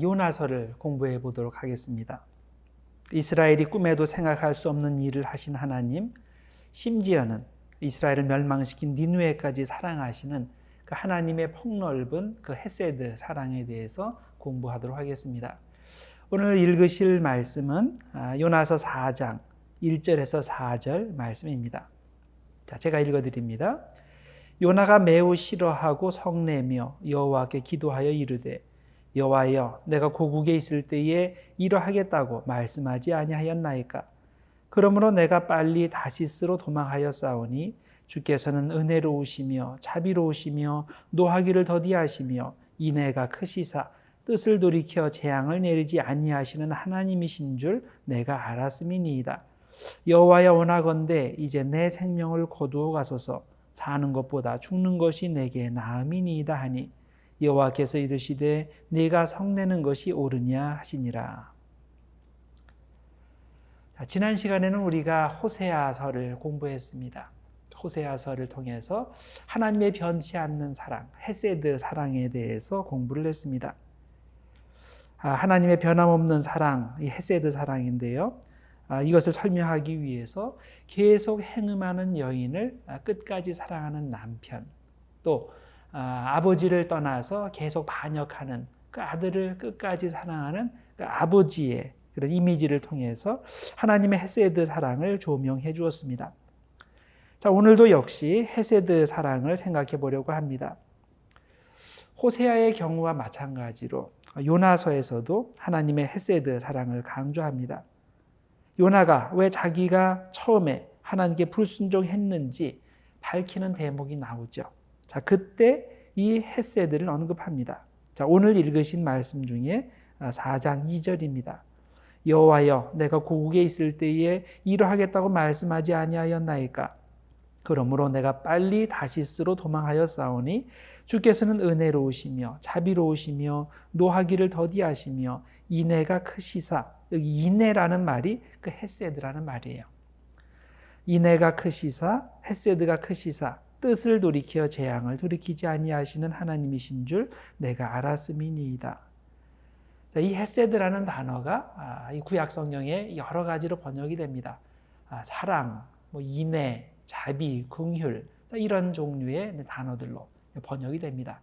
요나서를 공부해 보도록 하겠습니다. 이스라엘이 꿈에도 생각할 수 없는 일을 하신 하나님, 심지어는 이스라엘을 멸망시킨 니느웨까지 사랑하시는 그 하나님의 폭넓은 그 헤세드 사랑에 대해서 공부하도록 하겠습니다. 오늘 읽으실 말씀은 요나서 4장 1절에서 4절 말씀입니다. 자, 제가 읽어드립니다. 요나가 매우 싫어하고 성내며 여호와께 기도하여 이르되 여호와여, 내가 고국에 있을 때에 이러하겠다고 말씀하지 아니하였나이까? 그러므로 내가 빨리 다시스로 도망하였사오니 주께서는 은혜로우시며 자비로우시며 노하기를 더디하시며 인애가 크시사 뜻을 돌이켜 재앙을 내리지 아니하시는 하나님이신 줄 내가 알았음이니이다. 여호와여, 원하건대 이제 내 생명을 거두어 가소서. 사는 것보다 죽는 것이 내게 나음이니이다 하니 여호와께서 이르시되 네가 성내는 것이 옳으냐 하시니라. 지난 시간에는 우리가 호세아서를 공부했습니다. 호세아서를 통해서 하나님의 변치 않는 사랑, 헤세드 사랑에 대해서 공부를 했습니다. 하나님의 변함없는 사랑, 이 헤세드 사랑인데요. 이것을 설명하기 위해서 계속 행음하는 여인을 끝까지 사랑하는 남편, 또 아버지를 떠나서 계속 반역하는 그 아들을 끝까지 사랑하는 그 아버지의 그런 이미지를 통해서 하나님의 헤세드 사랑을 조명해 주었습니다. 자, 오늘도 역시 헤세드 사랑을 생각해 보려고 합니다. 호세아의 경우와 마찬가지로 요나서에서도 하나님의 헤세드 사랑을 강조합니다. 요나가 왜 자기가 처음에 하나님께 불순종했는지 밝히는 대목이 나오죠. 자, 그때 이 헤세드를 언급합니다. 자, 오늘 읽으신 말씀 중에 4장 2절입니다. 여호와여, 내가 고국에 있을 때에 이러하겠다고 말씀하지 아니하였나이까? 그러므로 내가 빨리 다시스로 도망하였사오니 주께서는 은혜로우시며 자비로우시며 노하기를 더디하시며 인애가 크시사. 여기 인애라는 말이 그 헤세드라는 말이에요. 인애가 크시사, 헤세드가 크시사, 뜻을 돌이켜 재앙을 돌이키지 아니하시는 하나님이신 줄 내가 알았음이니이다. 이 헤세드라는 단어가 이 구약 성경에 여러 가지로 번역이 됩니다. 사랑, 인애, 자비, 긍휼, 이런 종류의 단어들로 번역이 됩니다.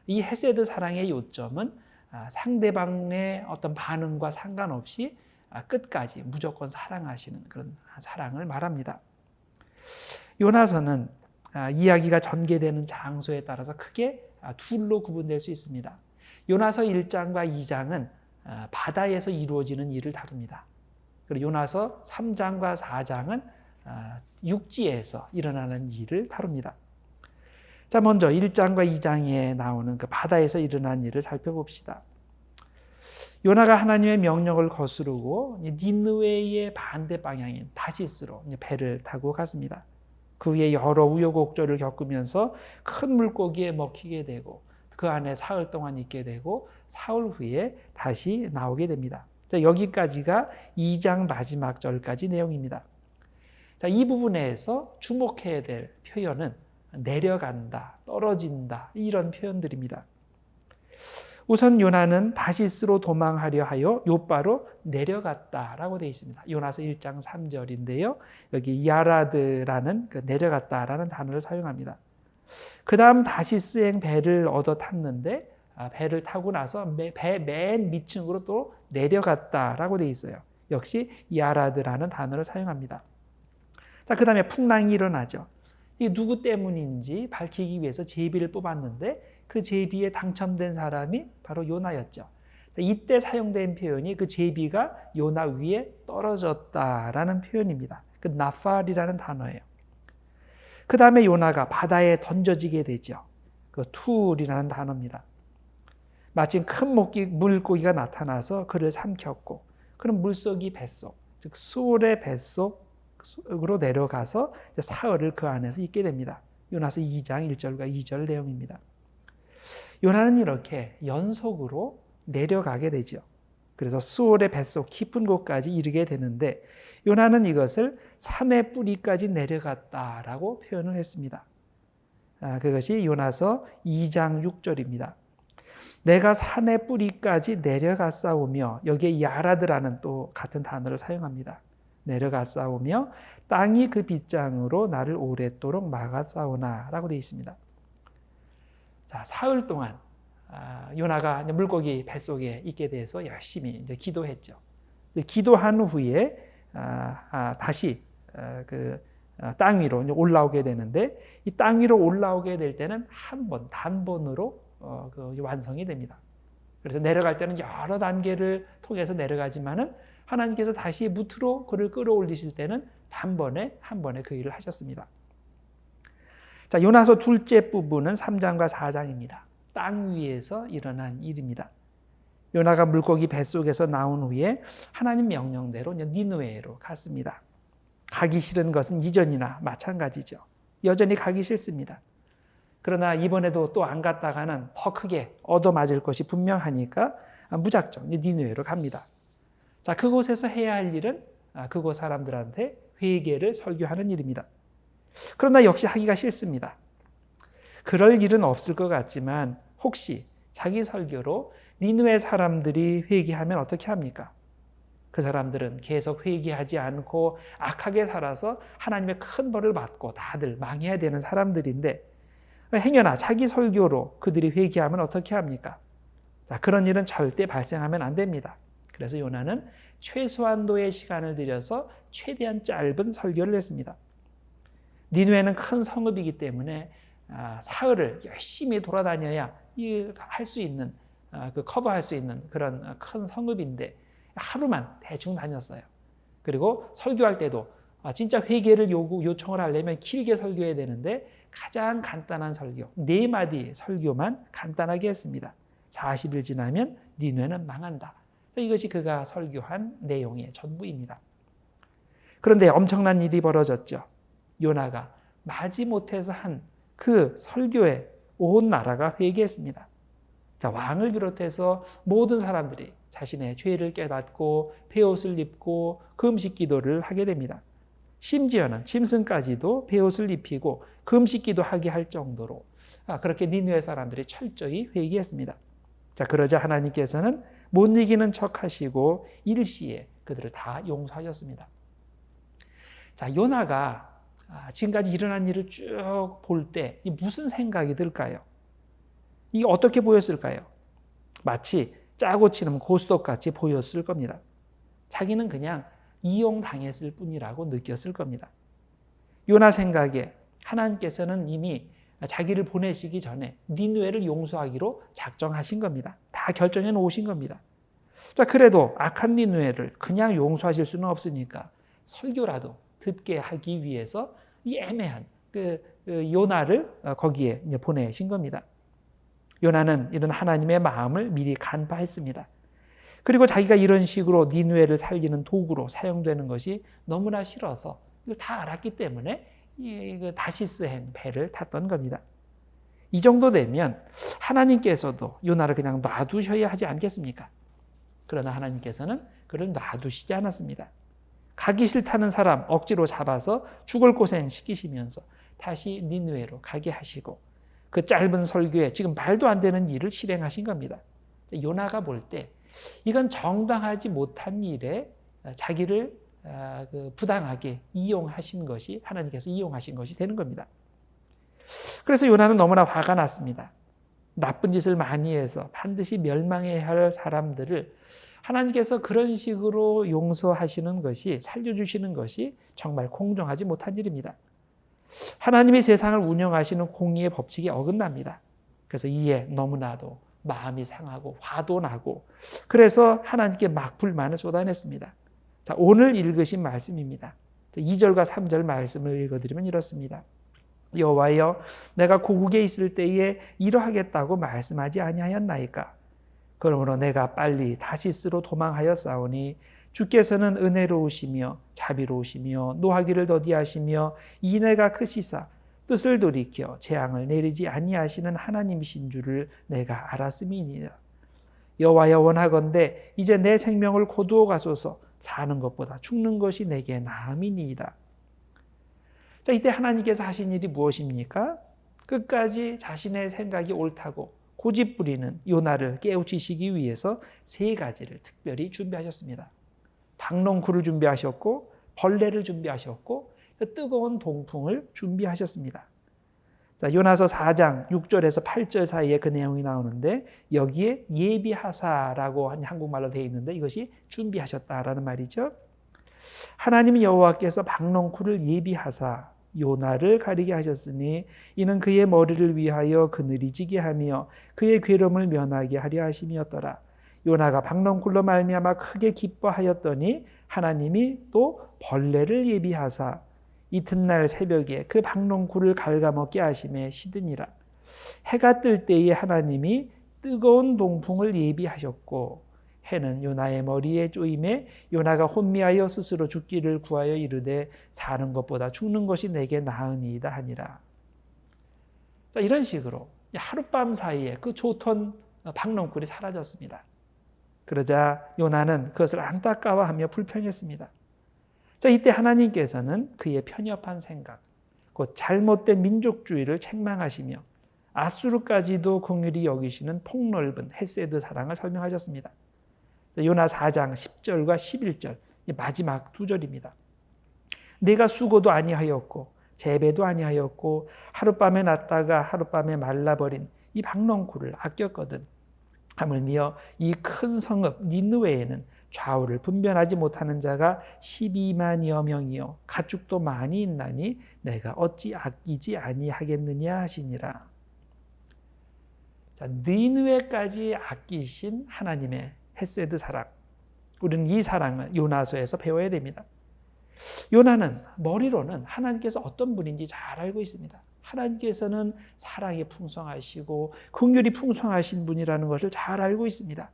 이 헤세드 사랑의 요점은 상대방의 어떤 반응과 상관없이 끝까지 무조건 사랑하시는 그런 사랑을 말합니다. 요나서는 이야기가 전개되는 장소에 따라서 크게 둘로 구분될 수 있습니다. 요나서 1장과 2장은 바다에서 이루어지는 일을 다룹니다. 그리고 요나서 3장과 4장은 육지에서 일어나는 일을 다룹니다. 자, 먼저 1장과 2장에 나오는 그 바다에서 일어난 일을 살펴봅시다. 요나가 하나님의 명령을 거스르고 니느웨의 반대 방향인 다시스로 배를 타고 갔습니다. 그 후에 여러 우여곡절을 겪으면서 큰 물고기에 먹히게 되고 그 안에 사흘 동안 있게 되고 사흘 후에 다시 나오게 됩니다. 자, 여기까지가 2장 마지막 절까지 내용입니다. 자, 이 부분에서 주목해야 될 표현은 내려간다, 떨어진다, 이런 표현들입니다. 우선 요나는 다시스로 도망하려 하여 욥바로 내려갔다라고 되어 있습니다. 요나서 1장 3절인데요. 여기 야라드라는 그 내려갔다라는 단어를 사용합니다. 그 다음 다시스행 배를 얻어 탔는데 배를 타고 나서 배 맨 밑층으로 또 내려갔다라고 되어 있어요. 역시 야라드라는 단어를 사용합니다. 자, 그 다음에 풍랑이 일어나죠. 이게 누구 때문인지 밝히기 위해서 제비를 뽑았는데 그 제비에 당첨된 사람이 바로 요나였죠. 이때 사용된 표현이 그 제비가 요나 위에 떨어졌다라는 표현입니다. 그 나팔이라는 단어예요. 그 다음에 요나가 바다에 던져지게 되죠. 그 툴이라는 단어입니다. 마침 큰 물고기가 나타나서 그를 삼켰고, 그럼 물속이 뱃속, 즉 수올의 뱃속으로 내려가서 사흘을 그 안에서 있게 됩니다. 요나서 2장 1절과 2절 내용입니다. 요나는 이렇게 연속으로 내려가게 되죠. 그래서 수올의 뱃속 깊은 곳까지 이르게 되는데 요나는 이것을 산의 뿌리까지 내려갔다라고 표현을 했습니다. 그것이 요나서 2장 6절입니다. 내가 산의 뿌리까지 내려갔사오며, 여기에 야라드라는 또 같은 단어를 사용합니다. 내려갔사오며 땅이 그 빗장으로 나를 오랫도록 막았사오나 라고 되어 있습니다. 자, 사흘 동안 요나가 물고기 뱃속에 있게 돼서 열심히 이제 기도했죠. 기도한 후에 다시 땅 위로 올라오게 되는데, 이 땅 위로 올라오게 될 때는 단번으로 완성이 됩니다. 그래서 내려갈 때는 여러 단계를 통해서 내려가지만은 하나님께서 다시 무트로 그를 끌어올리실 때는 한 번에 그 일을 하셨습니다. 자, 요나서 둘째 부분은 3장과 4장입니다. 땅 위에서 일어난 일입니다. 요나가 물고기 뱃속에서 나온 후에 하나님 명령대로 니느웨로 갔습니다. 가기 싫은 것은 이전이나 마찬가지죠. 여전히 가기 싫습니다. 그러나 이번에도 또 안 갔다가는 더 크게 얻어맞을 것이 분명하니까 무작정 니느웨로 갑니다. 자, 그곳에서 해야 할 일은 그곳 사람들한테 회개를 설교하는 일입니다. 그러나 역시 하기가 싫습니다. 그럴 일은 없을 것 같지만 혹시 자기 설교로 니느웨 사람들이 회개하면 어떻게 합니까? 그 사람들은 계속 회개하지 않고 악하게 살아서 하나님의 큰 벌을 받고 다들 망해야 되는 사람들인데, 행여나 자기 설교로 그들이 회개하면 어떻게 합니까? 자, 그런 일은 절대 발생하면 안 됩니다. 그래서 요나는 최소한도의 시간을 들여서 최대한 짧은 설교를 했습니다. 니느웨는 큰 성읍이기 때문에 사흘을 열심히 돌아다녀야 할 수 있는, 커버할 수 있는 그런 큰 성읍인데 하루만 대충 다녔어요. 그리고 설교할 때도 진짜 회개를 요청을 하려면 길게 설교해야 되는데 가장 간단한 설교, 4마디 설교만 간단하게 했습니다. 40일 지나면 니느웨는 망한다. 이것이 그가 설교한 내용의 전부입니다. 그런데 엄청난 일이 벌어졌죠. 요나가 마지못해서 한 그 설교에 온 나라가 회개했습니다. 자, 왕을 비롯해서 모든 사람들이 자신의 죄를 깨닫고 베옷을 입고 금식 기도를 하게 됩니다. 심지어는 짐승까지도 베옷을 입히고 금식 기도하게 할 정도로 그렇게 니느웨 사람들이 철저히 회개했습니다. 자, 그러자 하나님께서는 못 이기는 척 하시고 일시에 그들을 다 용서하셨습니다. 자, 요나가 지금까지 일어난 일을 쭉 볼 때 무슨 생각이 들까요? 이게 어떻게 보였을까요? 마치 짜고 치는 고스톱같이 보였을 겁니다. 자기는 그냥 이용당했을 뿐이라고 느꼈을 겁니다. 요나 생각에 하나님께서는 이미 자기를 보내시기 전에 니느웨를 용서하기로 작정하신 겁니다. 다 결정해 놓으신 겁니다. 자, 그래도 악한 니느웨를 그냥 용서하실 수는 없으니까 설교라도 듣게 하기 위해서 이 애매한 요나를 거기에 보내신 겁니다. 요나는 이런 하나님의 마음을 미리 간파했습니다. 그리고 자기가 이런 식으로 니느웨를 살리는 도구로 사용되는 것이 너무나 싫어서 이걸 다 알았기 때문에 다시스행 배를 탔던 겁니다. 이 정도 되면 하나님께서도 요나를 그냥 놔두셔야 하지 않겠습니까? 그러나 하나님께서는 그를 놔두시지 않았습니다. 가기 싫다는 사람 억지로 잡아서 죽을 고생 시키시면서 다시 니느웨로 가게 하시고 그 짧은 설교에 지금 말도 안 되는 일을 실행하신 겁니다. 요나가 볼 때 이건 정당하지 못한 일에 자기를 부당하게 이용하신 것이, 하나님께서 이용하신 것이 되는 겁니다. 그래서 요나는 너무나 화가 났습니다. 나쁜 짓을 많이 해서 반드시 멸망해야 할 사람들을 하나님께서 그런 식으로 용서하시는 것이, 살려주시는 것이 정말 공정하지 못한 일입니다. 하나님이 세상을 운영하시는 공의의 법칙에 어긋납니다. 그래서 이에 너무나도 마음이 상하고 화도 나고, 그래서 하나님께 막 불만을 쏟아냈습니다. 자, 오늘 읽으신 말씀입니다. 2절과 3절 말씀을 읽어드리면 이렇습니다. 여호와여, 내가 고국에 있을 때에 이러하겠다고 말씀하지 아니하였나이까? 그러므로 내가 빨리 다시스로 도망하였사오니 주께서는 은혜로우시며 자비로우시며 노하기를 더디하시며 인애가 크시사 뜻을 돌이켜 재앙을 내리지 아니하시는 하나님이신 줄을 내가 알았음이니이다. 여호와여, 원하건대 이제 내 생명을 거두어 가소서. 사는 것보다 죽는 것이 내게 나음이니이다. 자, 이때 하나님께서 하신 일이 무엇입니까? 끝까지 자신의 생각이 옳다고 고집 부리는 요나를 깨우치시기 위해서 세 가지를 특별히 준비하셨습니다. 박농쿨을 준비하셨고 벌레를 준비하셨고 뜨거운 동풍을 준비하셨습니다. 자, 요나서 4장 6절에서 8절 사이에 그 내용이 나오는데 여기에 예비하사라고 한국말로 되어 있는데 이것이 준비하셨다라는 말이죠. 하나님 여호와께서 박농쿨을 예비하사 요나를 가리게 하셨으니 이는 그의 머리를 위하여 그늘이 지게 하며 그의 괴로움을 면하게 하려 하심이었더라. 요나가 박농쿨로 말미암아 크게 기뻐하였더니 하나님이 또 벌레를 예비하사 이튿날 새벽에 그 박농쿨을 갉아먹게 하심에 시드니라. 해가 뜰 때에 하나님이 뜨거운 동풍을 예비하셨고 해는 요나의 머리에 쪼임에 요나가 혼미하여 스스로 죽기를 구하여 이르되 사는 것보다 죽는 것이 내게 나으니이다 하니라. 자, 이런 식으로 하룻밤 사이에 그 좋던 박농쿨이 사라졌습니다. 그러자 요나는 그것을 안타까워하며 불평했습니다. 자, 이때 하나님께서는 그의 편협한 생각, 곧 잘못된 민족주의를 책망하시며 아수르까지도 긍휼히 여기시는 폭넓은 헤세드 사랑을 설명하셨습니다. 요나 4장 10절과 11절 마지막 두 절입니다. 내가 수고도 아니하였고 재배도 아니하였고 하룻밤에 났다가 하룻밤에 말라버린 이 박농쿨을 아꼈거든. 하물며 이 큰 성읍 니느웨에는 좌우를 분별하지 못하는 자가 12만여 명이요 가축도 많이 있나니 내가 어찌 아끼지 아니하겠느냐 하시니라. 자, 니느웨까지 아끼신 하나님의 헤세드 사랑, 우리는 이 사랑을 요나서에서 배워야 됩니다. 요나는 머리로는 하나님께서 어떤 분인지 잘 알고 있습니다. 하나님께서는 사랑이 풍성하시고 긍휼이 풍성하신 분이라는 것을 잘 알고 있습니다.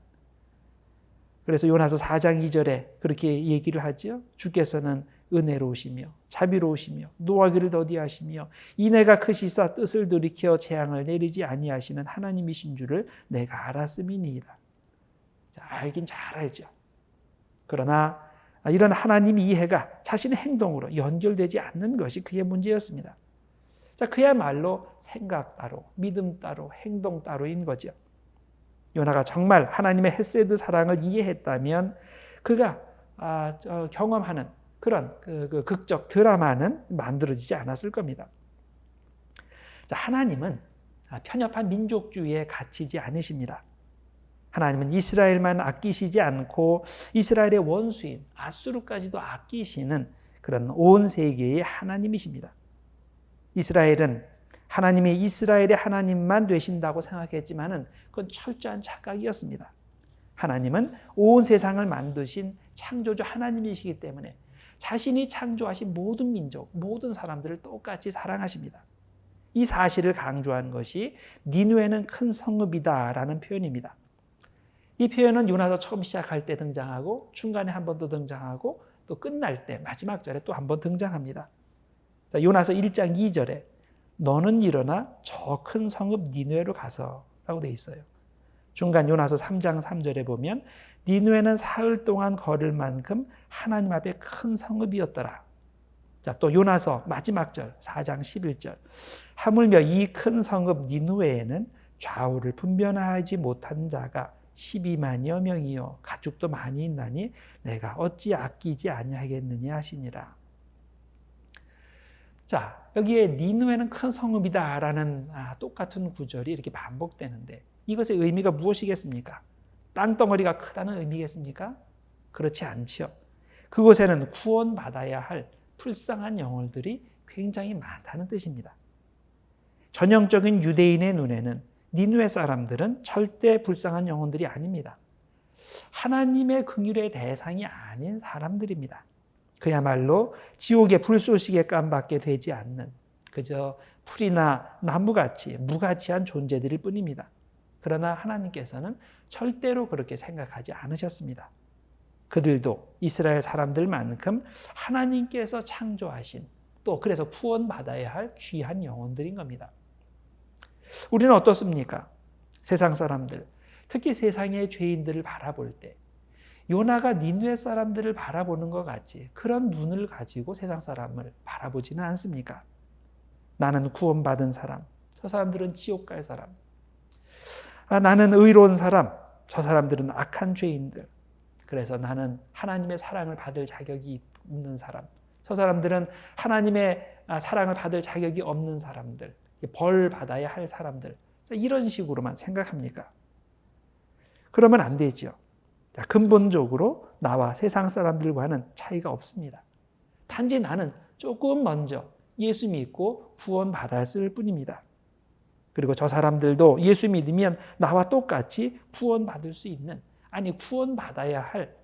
그래서 요나서 4장 2절에 그렇게 얘기를 하죠. 주께서는 은혜로우시며 자비로우시며 노하기를 더디하시며 인애가 크시사 뜻을 돌이켜 재앙을 내리지 아니하시는 하나님이신 줄을 내가 알았음이니이다. 자, 알긴 잘 알죠. 그러나 이런 하나님 이해가 자신의 행동으로 연결되지 않는 것이 그의 문제였습니다. 자, 그야말로 생각 따로, 믿음 따로, 행동 따로인 거죠. 요나가 정말 하나님의 헤세드 사랑을 이해했다면 그가 경험하는 그런 그 극적 드라마는 만들어지지 않았을 겁니다. 자, 하나님은 편협한 민족주의에 갇히지 않으십니다. 하나님은 이스라엘만 아끼시지 않고 이스라엘의 원수인 아수르까지도 아끼시는 그런 온 세계의 하나님이십니다. 이스라엘은 하나님이 이스라엘의 하나님만 되신다고 생각했지만은 그건 철저한 착각이었습니다. 하나님은 온 세상을 만드신 창조주 하나님이시기 때문에 자신이 창조하신 모든 민족, 모든 사람들을 똑같이 사랑하십니다. 이 사실을 강조한 것이 니느웨는 큰 성읍이다라는 표현입니다. 이 표현은 요나서 처음 시작할 때 등장하고 중간에 한 번 더 등장하고 또 끝날 때 마지막 절에 또 한 번 등장합니다. 자, 요나서 1장 2절에 너는 일어나 저 큰 성읍 니느웨로 가서 라고 되어 있어요. 중간 요나서 3장 3절에 보면 니느웨는 사흘 동안 걸을 만큼 하나님 앞에 큰 성읍이었더라. 자, 또 요나서 마지막 절 4장 11절 하물며 이 큰 성읍 니느웨에는 좌우를 분별하지 못한 자가 12만여 명이요 가축도 많이 있나니 내가 어찌 아끼지 아니하겠느냐 하시니라. 자, 여기에 니느웨는 큰 성읍이다라는 똑같은 구절이 이렇게 반복되는데 이것의 의미가 무엇이겠습니까? 땅덩어리가 크다는 의미겠습니까? 그렇지 않지요. 그곳에는 구원받아야 할 불쌍한 영혼들이 굉장히 많다는 뜻입니다. 전형적인 유대인의 눈에는 니느웨 사람들은 절대 불쌍한 영혼들이 아닙니다. 하나님의 긍휼의 대상이 아닌 사람들입니다. 그야말로 지옥의 불쏘시개 깜밖에 되지 않는 그저 풀이나 나무같이 무가치한 존재들일 뿐입니다. 그러나 하나님께서는 절대로 그렇게 생각하지 않으셨습니다. 그들도 이스라엘 사람들만큼 하나님께서 창조하신 또 그래서 구원받아야 할 귀한 영혼들인 겁니다. 우리는 어떻습니까? 세상 사람들, 특히 세상의 죄인들을 바라볼 때 요나가 니느웨 사람들을 바라보는 것 같이 그런 눈을 가지고 세상 사람을 바라보지는 않습니까? 나는 구원받은 사람, 저 사람들은 지옥 갈 사람. 나는 의로운 사람, 저 사람들은 악한 죄인들. 그래서 나는 하나님의 사랑을 받을 자격이 있는 사람, 저 사람들은 하나님의 사랑을 받을 자격이 없는 사람들, 벌 받아야 할 사람들, 이런 식으로만 생각합니까? 그러면 안 되죠. 근본적으로 나와 세상 사람들과는 차이가 없습니다. 단지 나는 조금 먼저 예수 믿고 구원받았을 뿐입니다. 그리고 저 사람들도 예수 믿으면 나와 똑같이 구원받을 수 있는, 아니 구원받아야 할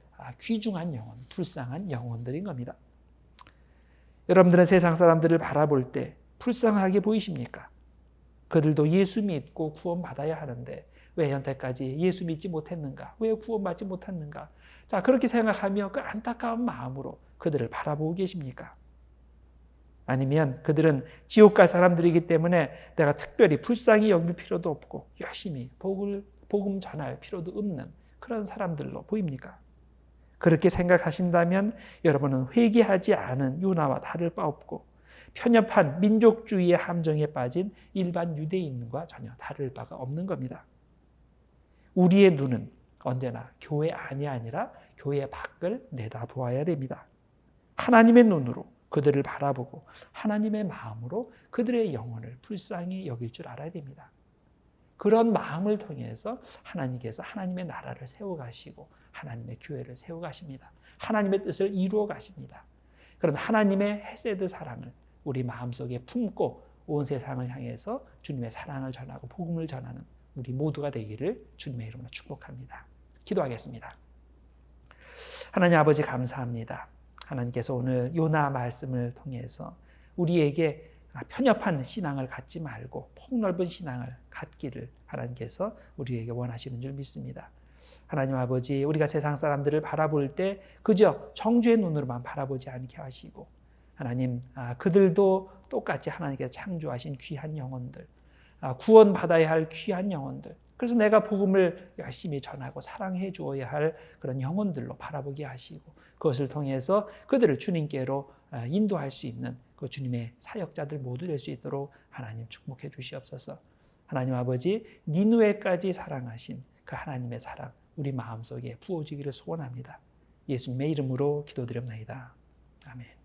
귀중한 영혼, 불쌍한 영혼들인 겁니다. 여러분들은 세상 사람들을 바라볼 때 불쌍하게 보이십니까? 그들도 예수 믿고 구원받아야 하는데 왜 여태까지 예수 믿지 못했는가? 왜 구원받지 못했는가? 자, 그렇게 생각하며 그 안타까운 마음으로 그들을 바라보고 계십니까? 아니면 그들은 지옥 갈 사람들이기 때문에 내가 특별히 불쌍히 여길 필요도 없고 열심히 복음 전할 필요도 없는 그런 사람들로 보입니까? 그렇게 생각하신다면 여러분은 회개하지 않은 요나와 다를 바 없고 편협한 민족주의의 함정에 빠진 일반 유대인과 전혀 다를 바가 없는 겁니다. 우리의 눈은 언제나 교회 안이 아니라 교회 밖을 내다보아야 됩니다. 하나님의 눈으로 그들을 바라보고 하나님의 마음으로 그들의 영혼을 불쌍히 여길 줄 알아야 됩니다. 그런 마음을 통해서 하나님께서 하나님의 나라를 세워가시고 하나님의 교회를 세워가십니다. 하나님의 뜻을 이루어 가십니다. 그런 하나님의 헤세드 사랑을 우리 마음속에 품고 온 세상을 향해서 주님의 사랑을 전하고 복음을 전하는 우리 모두가 되기를 주님의 이름으로 축복합니다. 기도하겠습니다. 하나님 아버지 감사합니다. 하나님께서 오늘 요나 말씀을 통해서 우리에게 편협한 신앙을 갖지 말고 폭넓은 신앙을 갖기를 하나님께서 우리에게 원하시는 줄 믿습니다. 하나님 아버지, 우리가 세상 사람들을 바라볼 때 그저 정죄의 눈으로만 바라보지 않게 하시고 하나님, 그들도 똑같이 하나님께서 창조하신 귀한 영혼들, 구원받아야 할 귀한 영혼들, 그래서 내가 복음을 열심히 전하고 사랑해 주어야 할 그런 영혼들로 바라보게 하시고 그것을 통해서 그들을 주님께로 인도할 수 있는 그 주님의 사역자들 모두 될 수 있도록 하나님 축복해 주시옵소서. 하나님 아버지, 니느웨까지 사랑하신 그 하나님의 사랑 우리 마음속에 부어지기를 소원합니다. 예수님의 이름으로 기도드립니다. 아멘.